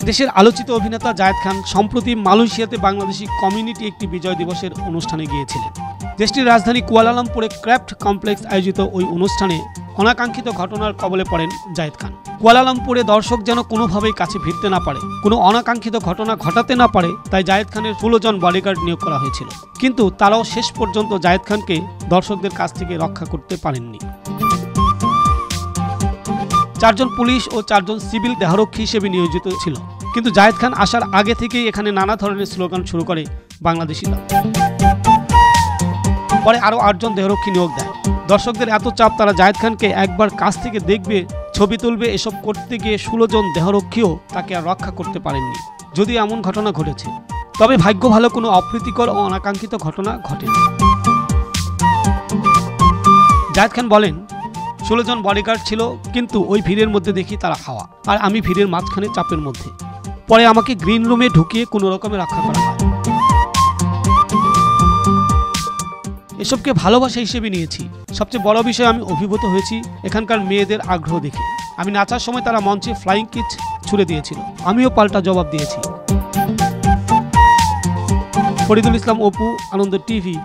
দেশের আলোচিত অভিনেতা জায়েদ খান সম্প্রতি মালয়েশিয়াতে বাংলাদেশি কমিউনিটি একটি বিজয় দিবসের অনুষ্ঠানে গিয়েছিলেন। দেশটির রাজধানী কুয়ালালামপুরে ক্রাফট কমপ্লেক্স আয়োজিত ওই অনুষ্ঠানে অনাকাঙ্ক্ষিত ঘটনার কবলে পড়েন জায়েদ খান। কুয়ালালামপুরে দর্শক যেন কোনোভাবেই কাছে ভিড়তে না পারে, কোনো অনাকাঙ্ক্ষিত ঘটনা ঘটাতে না পারে, তাই জায়েদ খানের 16 জন বডিগার্ড নিয়োগ করা হয়েছিল। কিন্তু তারাও শেষ পর্যন্ত জায়েদ খানকে দর্শকদের কাছ থেকে রক্ষা করতে পারেননি। 4 জন পুলিশ ও 4 জন সিভিল দেহরক্ষী হিসেবে নিয়োজিত ছিল। কিন্তু জায়েদ খান আসার আগে থেকেই এখানে নানা ধরনের স্লোগান শুরু করে বাংলাদেশিরা। পরে আরও 8 জন দেহরক্ষী নিয়োগ দেয়। দর্শকদের এত চাপ, তারা জায়েদ খানকে একবার কাছ থেকে দেখবে, ছবি তুলবে, এসব করতে গিয়ে 16 জন দেহরক্ষীও তাকে আর রক্ষা করতে পারেননি। যদি এমন ঘটনা ঘটেছে, তবে ভাগ্য ভালো কোনো অপ্রীতিকর ও অনাকাঙ্ক্ষিত ঘটনা ঘটেনি। জায়েদ খান বলেন, 16 জন বডিগার্ড ছিল, কিন্তু ওই ভিড়ের মধ্যে দেখি তারা হাওয়া, আর আমি ভিড়ের মাঝখানে চাপের মধ্যে। পরে আমাকে গ্রিন রুমে ঢুকিয়ে কোনো রকমে রক্ষা করা হয়। এসবকে ভালোবাসা হিসেবে নিয়েছি। সবচেয়ে বড় বিষয়, আমি অভিভূত হয়েছি এখানকার মেয়েদের আগ্রহ দেখে। আমি নাচার সময় তারা মঞ্চে ফ্লাইং কিচ ছুড়ে দিয়েছিল, আমিও পাল্টা জবাব দিয়েছি। ফরিদুল ইসলাম অপু, আনন্দ টিভি।